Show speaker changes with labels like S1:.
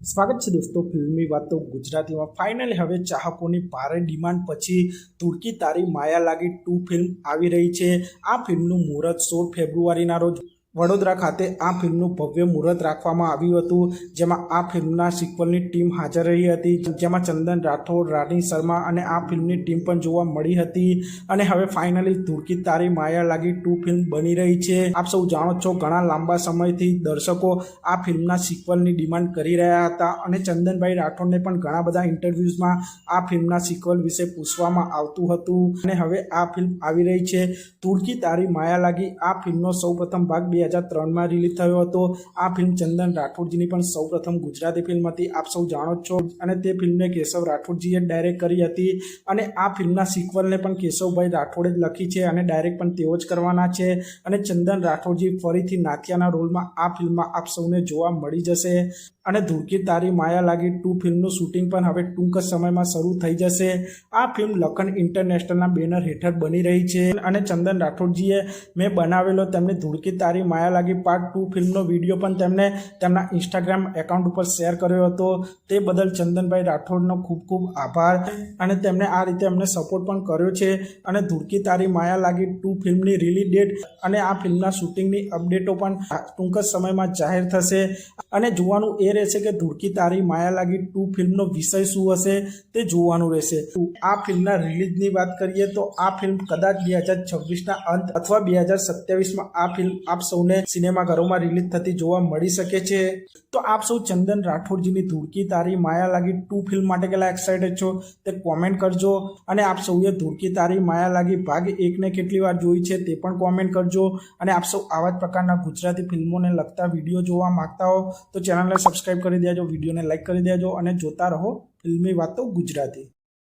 S1: સ્વાગત છે દોસ્તો ફિલ્મી વાતો ગુજરાતીમાં। ફાઇનલી હવે ચાહકોની ભારે ડિમાન્ડ પછી તુર્કી તારી માયા લાગી 2 ફિલ્મ આવી રહી છે। આ ફિલ્મનું મુહૂર્ત 16 ફેબ્રુઆરીના રોજ વડોદરા ખાતે આ ફિલ્મનું ભવ્ય મુહૂર્ત રાખવામાં આવ્યું હતું, જેમાં આ ફિલ્મના સિક્વલની ટીમ હાજર રહી હતી, જેમાં ચંદન રાઠોડ, રાની શર્મા અને આ ફિલ્મની ટીમ પણ જોવા મળી હતી। અને હવે ફાઇનલી તુર્કી તારી માયા લાગી 2 ફિલ્મ બની રહી છે। આપ સૌ જાણો છો ઘણા લાંબા સમયથી દર્શકો આ ફિલ્મના સિક્વલની ડિમાન્ડ કરી રહ્યા હતા અને ચંદનભાઈ રાઠોડને પણ ઘણા બધા ઇન્ટરવ્યૂઝમાં આ ફિલ્મના સિક્વલ વિશે પૂછવામાં આવતું હતું અને હવે આ ફિલ્મ આવી રહી છે તુર્કી તારી માયા લાગી। આ ફિલ્મનો સૌપ્રથમ ભાગ 2003માં રિલીઝ થયો હતો। આ ફિલ્મ ચંદન રાઠોડજીની પણ સૌપ્રથમ ગુજરાતી ફિલ્મ હતી, આપ સૌ જાણો છો, અને તે ફિલ્મને કેશવ રાઠોડજીએ ડાયરેક્ટ કરી હતી અને આ ફિલ્મના સિક્વલને પણ કેશવભાઈ રાઠોડે જ લખી છે અને ડાયરેક્ટ પણ તેઓ જ કરવાના છે અને ચંદન રાઠોડજી ફરીથી નાથિયાના રોલમાં આ ફિલ્મમાં આપ સૌને જોવા મળી જશે અને તુર્કી તારી માયા લાગી 2 ફિલ્મનું શૂટિંગ પણ હવે ટૂંક સમયમાં શરૂ થઈ જશે। આ ફિલ્મ લખન ઇન્ટરનેશનલના બેનર હેઠળ બની રહી છે અને ચંદન રાઠોડજીએ મેં બનાવેલો તેમની તુર્કી તારી માયા લાગી પાર્ટ 2 ફિલ્મનો વિડીયો પણ તેમને તેમના ઇન્સ્ટાગ્રામ એકાઉન્ટ ઉપર શેર કર્યો હતો। તે બદલ ચંદનભાઈ રાઠોડનો ખૂબ ખૂબ આભાર અને તેમણે આ રીતે અમને સપોર્ટ પણ કર્યો છે અને તુર્કી તારી માયા લાગી 2 ફિલ્મની રિલીઝ ડેટ અને આ ફિલ્મના શૂટિંગની અપડેટો પણ ટૂંક સમયમાં જાહેર થશે અને જોવાનું એ રહેશે કે તુર્કી તારી માયા લાગી 2 ફિલ્મનો વિષય શું હશે તે જોવાનું રહેશે। આ ફિલ્મના રિલીઝની વાત કરીએ તો આ ફિલ્મ કદાચ 2026ના અંત અથવા 2027માં આ ફિલ્મ આપ સૌને સિનેમાઘરોમાં રિલીઝ થતી જોવા મળી શકે છે। તો આપ સૌ ચંદન રાઠોડજીની તુર્કી તારી માયા લાગી 2 ફિલ્મ માટે કેટલા એક્સાઇટેડ છો તે કોમેન્ટ કરજો અને આપ સૌએ તુર્કી તારી માયા લાગી ભાગ 1ને કેટલી વાર જોઈ છે તે પણ કોમેન્ટ કરજો અને આપ સૌ આવા જ પ્રકારના ગુજરાતી ફિલ્મોને લગતા વિડીયો જોવા માંગતા હો તો ચેનલને સબસ્ક્રાઇબ કરી દેજો, વિડીયોને લાઇક કરી દેજો અને જોતા રહો ફિલ્મી વાતો ગુજરાતી।